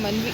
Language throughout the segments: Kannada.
ಬಂದ್ವಿ.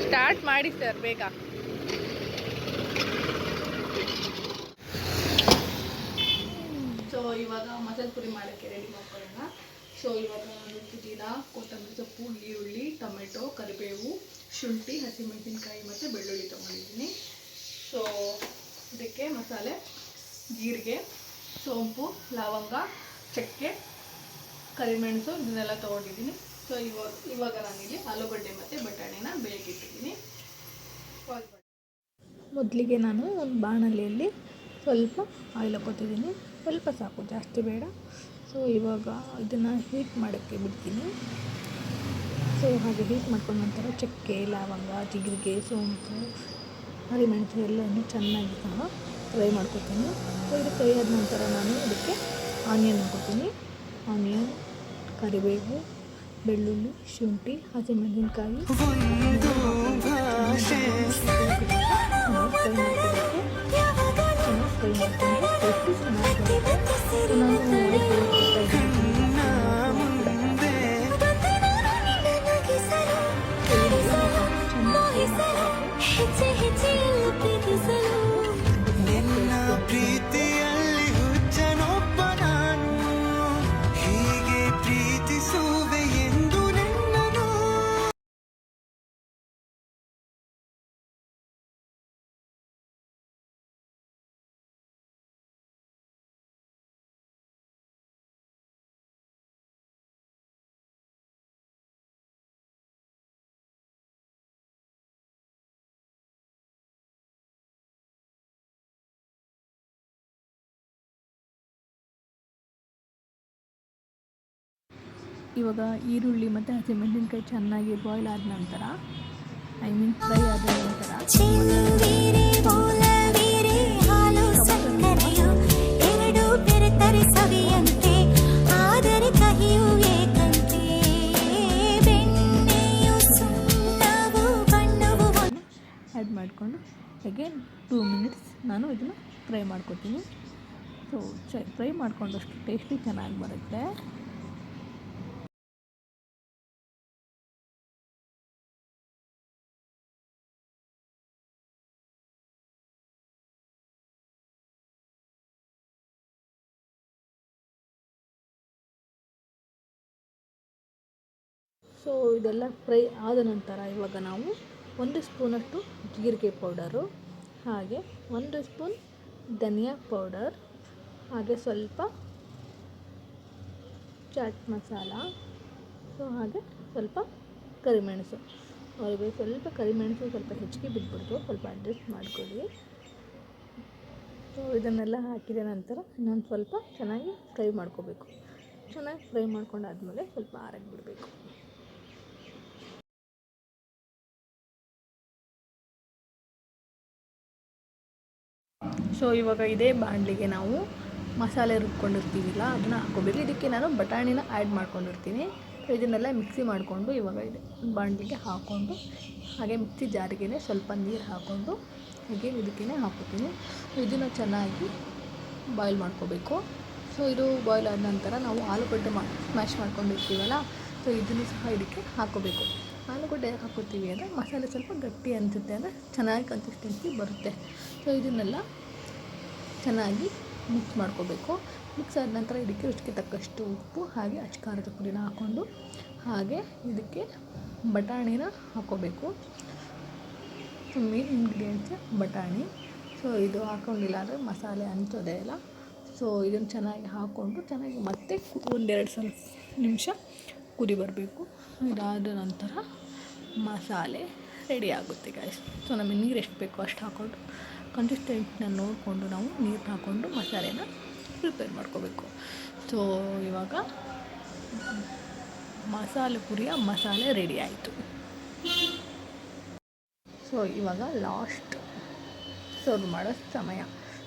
ಸ್ಟಾರ್ಟ್ ಮಾಡಿ ಸರ್ ಬೇಗ. ಸೊ ಇವಾಗ ಮಸಾಲೆ ಪುರಿ ಮಾಡೋಕ್ಕೆ ರೆಡಿ ಮಾಡ್ಕೊಳ್ಳೋಣ. ಸೊ ಇವಾಗ ನಾನು ಪುದೀನ, ಕೊತ್ತಂಬರಿ ಸೊಪ್ಪು, ಈರುಳ್ಳಿ, ಟೊಮೆಟೊ, ಕರಿಬೇವು, ಶುಂಠಿ, ಹಸಿಮೆಣಸಿನ್ಕಾಯಿ ಮತ್ತು ಬೆಳ್ಳುಳ್ಳಿ ತೊಗೊಂಡಿದ್ದೀನಿ. ಸೊ ಇದಕ್ಕೆ ಮಸಾಲೆ ಜೀರಿಗೆ, ಸೋಂಪು, ಲವಂಗ, ಚಕ್ಕೆ, ಕರಿಮೆಣಸು ಇದನ್ನೆಲ್ಲ ತೊಗೊಂಡಿದ್ದೀನಿ. ಸೊ ಇವಾಗ ನಾನಿಲ್ಲಿ ಆಲೂಗಡ್ಡೆ ಮತ್ತು ಬಟಾಣಿನ ಬೇಯಕ್ಕೆ ಇಟ್ಟಿದ್ದೀನಿ. ಮೊದಲಿಗೆ ನಾನು ಒಂದು ಬಾಣಲೆಯಲ್ಲಿ ಸ್ವಲ್ಪ ಆಯಿಲ್ ಹಾಕ್ಕೊತಿದ್ದೀನಿ. ಸ್ವಲ್ಪ ಸಾಕು, ಜಾಸ್ತಿ ಬೇಡ. ಸೊ ಇವಾಗ ಇದನ್ನು ಹೀಟ್ ಮಾಡೋಕ್ಕೆ ಬಿಡ್ತೀನಿ. ಸೊ ಹಾಗೆ ಹೀಟ್ ಮಾಡ್ಕೊಂಡ ನಂತರ ಚಕ್ಕೆ, ಲವಂಗ, ಜೀರಿಗೆ, ಸೋಂಪು, ಹರಿಮೆಣಸು ಎಲ್ಲವನ್ನು ಚೆನ್ನಾಗಿ ಸಹ ಫ್ರೈ ಮಾಡ್ಕೊತೀನಿ. ಸೊ ಇದು ಫ್ರೈ ಆದ ನಂತರ ನಾನು ಇದಕ್ಕೆ ಆನಿಯನ್ ಹಾಕ್ಕೊತೀನಿ. ಆನಿಯನ್, ಕರಿಬೇವು, ಬೆಳ್ಳುಳ್ಳಿ, ಶುಂಠಿ, ಹಸಿಮೆಣಸಿನ್ಕಾಯಿ ಇವಾಗ ಈರುಳ್ಳಿ ಮತ್ತು ಹಸಿಮೆಣಸಿನ್ಕಾಯಿ ಚೆನ್ನಾಗಿ ಬಾಯ್ಲ್ ಆದ ನಂತರ ಫ್ರೈ ಆದ ನಂತರ ಆ್ಯಡ್ ಮಾಡಿಕೊಂಡು ಅಗೇನ್ 2 ಮಿನಿಟ್ಸ್ ನಾನು ಇದನ್ನು ಫ್ರೈ ಮಾಡ್ಕೊತೀನಿ. ಸೊ ಫ್ರೈ ಮಾಡಿಕೊಂಡಷ್ಟು ಟೇಸ್ಟಿ ಚೆನ್ನಾಗಿ ಬರುತ್ತೆ. ಸೊ ಇದೆಲ್ಲ ಫ್ರೈ ಆದ ನಂತರ ಇವಾಗ ನಾವು 1 ಸ್ಪೂನಷ್ಟು ಜೀರಿಗೆ ಪೌಡರು, ಹಾಗೆ 1 ಸ್ಪೂನ್ ಧನಿಯಾ ಪೌಡರ್, ಹಾಗೆ ಸ್ವಲ್ಪ ಚಾಟ್ ಮಸಾಲ, ಸೊ ಹಾಗೆ ಸ್ವಲ್ಪ ಕರಿಮೆಣಸು. ಅವರಿಗೆ ಸ್ವಲ್ಪ ಕರಿಮೆಣಸು ಸ್ವಲ್ಪ ಹೆಚ್ಚಿಗೆ ಬಿಟ್ಬಿಡ್ತು, ಸ್ವಲ್ಪ ಅಡ್ಜಸ್ಟ್ ಮಾಡ್ಕೊಳ್ಳಿ. ಸೊ ಇದನ್ನೆಲ್ಲ ಹಾಕಿದ ನಂತರ ಇನ್ನೊಂದು ಸ್ವಲ್ಪ ಚೆನ್ನಾಗಿ ಫ್ರೈ ಮಾಡ್ಕೋಬೇಕು. ಚೆನ್ನಾಗಿ ಫ್ರೈ ಮಾಡ್ಕೊಂಡಾದ್ಮೇಲೆ ಸ್ವಲ್ಪ ಆರಕ್ಕೆ ಬಿಡಬೇಕು. ಸೊ ಇವಾಗ ಇದೇ ಬಾಣಲಿಗೆ ನಾವು ಮಸಾಲೆ ರುಬ್ಕೊಂಡಿರ್ತೀವಿಲ್ಲ ಅದನ್ನು ಹಾಕ್ಕೋಬೇಕು. ಇದಕ್ಕೆ ನಾನು ಬಟಾಣಿನ ಆ್ಯಡ್ ಮಾಡ್ಕೊಂಡಿರ್ತೀನಿ. ಇದನ್ನೆಲ್ಲ ಮಿಕ್ಸಿ ಮಾಡಿಕೊಂಡು ಇವಾಗ ಇದೆ ಬಾಣಲಿಗೆ ಹಾಕ್ಕೊಂಡು, ಹಾಗೆ ಮಿಕ್ಸಿ ಜಾರಿಗೆ ಸ್ವಲ್ಪ ನೀರು ಹಾಕ್ಕೊಂಡು ಹಾಗೆ ಇದಕ್ಕೇ ಹಾಕ್ಕೋತೀನಿ. ಇದನ್ನು ಚೆನ್ನಾಗಿ ಬಾಯ್ಲ್ ಮಾಡ್ಕೋಬೇಕು. ಸೊ ಇದು ಬಾಯ್ಲ್ ಆದ ನಂತರ ನಾವು ಆಲೂಗಡ್ಡೆ ಸ್ಮ್ಯಾಶ್ ಮಾಡ್ಕೊಂಡಿರ್ತೀವಲ್ಲ, ಸೊ ಇದನ್ನು ಸಹ ಇದಕ್ಕೆ ಹಾಕ್ಕೋಬೇಕು. ಆಲೂಗಡ್ಡೆ ಹಾಕ್ಕೋತೀವಿ ಅಂದರೆ ಮಸಾಲೆ ಸ್ವಲ್ಪ ಗಟ್ಟಿ ಅನಿಸುತ್ತೆ, ಅಂದರೆ ಚೆನ್ನಾಗಿ ಕನ್ಸಿಸ್ಟೆನ್ಸಿ ಬರುತ್ತೆ. ಸೊ ಇದನ್ನೆಲ್ಲ ಚೆನ್ನಾಗಿ ಮಿಕ್ಸ್ ಮಾಡ್ಕೋಬೇಕು. ಮಿಕ್ಸ್ ಆದ ನಂತರ ಇದಕ್ಕೆ ರುಚಿಗೆ ತಕ್ಕಷ್ಟು ಉಪ್ಪು ಹಾಗೆ ಅಚ್ಕಾರದ ಪುಡಿನ ಹಾಕ್ಕೊಂಡು, ಹಾಗೆ ಇದಕ್ಕೆ ಬಟಾಣಿನ ಹಾಕ್ಕೋಬೇಕು. ಮೇನ್ ಇಂಗ್ರೀಡಿಯೆಂಟ್ಸ್ ಬಟಾಣಿ. ಸೊ ಇದು ಹಾಕ್ಕೊಂಡಿಲ್ಲ ಅಂದರೆ ಮಸಾಲೆ ಅನ್ಸೋದೇ ಇಲ್ಲ. ಸೊ ಇದನ್ನು ಚೆನ್ನಾಗಿ ಹಾಕ್ಕೊಂಡು ಚೆನ್ನಾಗಿ ಮತ್ತೆ ಒಂದೆರಡು ಸ್ವಲ್ಪ ನಿಮಿಷ ಕುದಿ ಬರಬೇಕು. ಇದಾದ ನಂತರ ಮಸಾಲೆ ರೆಡಿ ಆಗುತ್ತೆ ಗಾಯ್ಸ್. ಸೊ ನಮಗೆ ನೀರು ಎಷ್ಟು ಬೇಕೋ ಅಷ್ಟು ಹಾಕ್ಕೊಂಡು ಕನ್ಸಿಸ್ಟೆಂಟ್ನ ನೋಡಿಕೊಂಡು ನಾವು ನೀರು ಹಾಕ್ಕೊಂಡು ಮಸಾಲೆನ ಪ್ರಿಪೇರ್ ಮಾಡ್ಕೋಬೇಕು. ಸೊ ಇವಾಗ ಮಸಾಲೆ ಪುರಿಯ ಮಸಾಲೆ ರೆಡಿ ಆಯಿತು. ಸೊ ಇವಾಗ ಲಾಸ್ಟ್ ಸರ್ವ್ ಮಾಡೋ ಸಮಯ.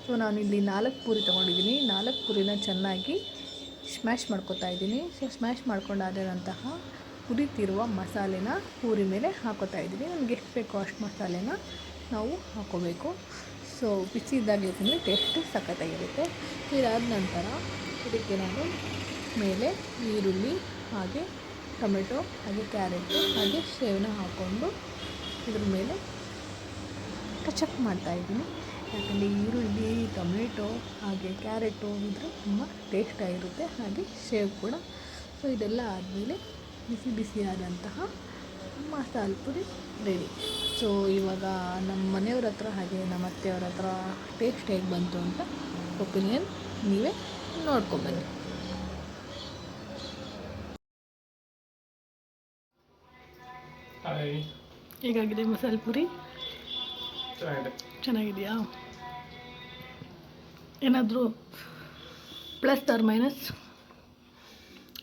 ಸೊ ನಾನಿಲ್ಲಿ 4 ಪೂರಿ ತೊಗೊಂಡಿದ್ದೀನಿ. 4 ಪೂರಿನ ಚೆನ್ನಾಗಿ ಸ್ಮ್ಯಾಶ್ ಮಾಡ್ಕೊತಾ ಇದ್ದೀನಿ. ಸೊ ಸ್ಮ್ಯಾಶ್ ಮಾಡ್ಕೊಂಡಾದಂತಹ ಹುರಿತಿರುವ ಮಸಾಲೆನ ಪೂರಿ ಮೇಲೆ ಹಾಕೋತಾ ಇದ್ದೀನಿ. ನಮಗೆ ಎಷ್ಟು ಬೇಕೋ ಅಷ್ಟು ಮಸಾಲೆನ ನಾವು ಹಾಕೋಬೇಕು. ಸೊ ಬಿಸಿ ಇದ್ದಾಗಲೇ ತಿಂದರೆ ಟೇಸ್ಟ್ ಸಖತ್ತಾಗಿರುತ್ತೆ. ಇದಾದ ನಂತರ ಇದಕ್ಕೆ ನಾನು ಮೇಲೆ ಈರುಳ್ಳಿ ಹಾಗೆ ಟೊಮೆಟೊ ಹಾಗೆ ಕ್ಯಾರೆಟು ಹಾಗೆ ಸೇವನ್ನ ಹಾಕ್ಕೊಂಡು ಇದ್ರ ಮೇಲೆ ಟಚಪ್ ಮಾಡ್ತಾಯಿದ್ದೀನಿ. ಯಾಕಂದರೆ ಈರುಳ್ಳಿ ಟೊಮೆಟೊ ಹಾಗೆ ಕ್ಯಾರೆಟು ಇದ್ದರೆ ತುಂಬ ಟೇಸ್ಟಾಗಿರುತ್ತೆ, ಹಾಗೆ ಸೇವ್ ಕೂಡ. ಸೊ ಇದೆಲ್ಲ ಆದಮೇಲೆ ಬಿಸಿ ಬಿಸಿಯಾದಂತಹ ಮಸಾಲೆ ಪುರಿ ರೆಡಿ. ಸೊ ಇವಾಗ ನಮ್ಮ ಮನೆಯವ್ರ ಹತ್ರ ಹಾಗೆ ನಮ್ಮ ಅತ್ತೆಯವ್ರ ಹತ್ರ ಟೇಸ್ಟ್ ಹೇಗೆ ಬಂತು ಅಂತ ಒಪಿನಿಯನ್ ನೀವೇ ನೋಡ್ಕೊಂಬನ್ನಿ. ಹೇಗಾಗಿದೆ ಮಸಾಲೆ ಪುರಿ? ಚೆನ್ನಾಗಿದೆಯಾ? ಏನಾದರೂ ಪ್ಲಸ್ ಆರ್ ಮೈನಸ್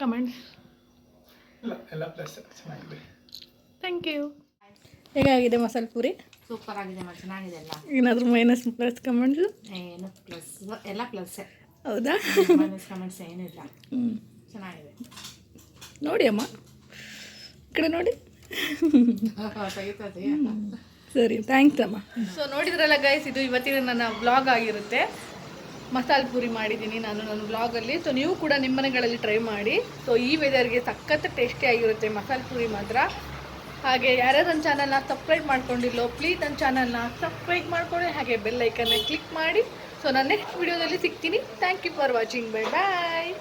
ಕಮೆಂಟ್ಸ್? ಎಲ್ಲ ಪ್ಲಸ್, ಚೆನ್ನಾಗಿದೆ. Thank you. ಹೇಗಾಗಿದೆ ಮಸಾಲೆ ಪುರಿ? ಸೂಪರ್ ಆಗಿದೆ, ಚೆನ್ನಾಗಿದೆ. ಎಲ್ಲ ಏನಾದರೂ ಮೈನಸ್ ಪ್ಲಸ್ ಕಮೆಂಟ್ಸು? ಏನು ಪ್ಲಸ್, ಎಲ್ಲ ಪ್ಲಸ್ಸೇ. ಹೌದಾ? ಮೈನಸ್ ಕಮೆಂಟ್ಸ್ ಏನಿಲ್ಲ. ಚೆನ್ನಾಗಿದೆ. ನೋಡಿ ಅಮ್ಮ, ಈ ಕಡೆ ನೋಡಿ. ತೆಗಿತದೆ. ಸರಿ, ಥ್ಯಾಂಕ್ಸ್ ಅಮ್ಮ. ಸೊ ನೋಡಿದ್ರಲ್ಲ ಗೈಸ್, ಇದು ಇವತ್ತಿನ ನನ್ನ ವ್ಲಾಗ್ ಆಗಿರುತ್ತೆ. ಮಸಾಲೆ ಪೂರಿ ಮಾಡಿದ್ದೀನಿ ನಾನು ನನ್ನ ವ್ಲಾಗಲ್ಲಿ. ಸೊ ನೀವು ಕೂಡ ನಿಮ್ಮ ಮನೆಗಳಲ್ಲಿ ಟ್ರೈ ಮಾಡಿ. ಸೊ ಈ ವೆದರ್ಗೆ ಸಖತ್ ಟೇಸ್ಟಿಯಾಗಿರುತ್ತೆ ಮಸಾಲೆ ಪೂರಿ ಮಾತ್ರ. ಹಾಗೆ ಯಾರ್ಯಾರು ನನ್ನ ಚಾನಲ್ನ ಸಬ್ಸ್ಕ್ರೈಬ್ ಮಾಡ್ಕೊಂಡಿಲ್ಲೋ ಪ್ಲೀಸ್ ನನ್ನ ಚಾನಲ್ನ ಸಬ್ಸ್ಕ್ರೈಬ್ ಮಾಡ್ಕೊಳ್ಳಿ, ಹಾಗೆ ಬೆಲ್ ಐಕನ್ನ ಕ್ಲಿಕ್ ಮಾಡಿ. ಸೊ ನಾನು ನೆಕ್ಸ್ಟ್ ವಿಡಿಯೋದಲ್ಲಿ ಸಿಗ್ತೀನಿ. Thank you for watching. Bye bye.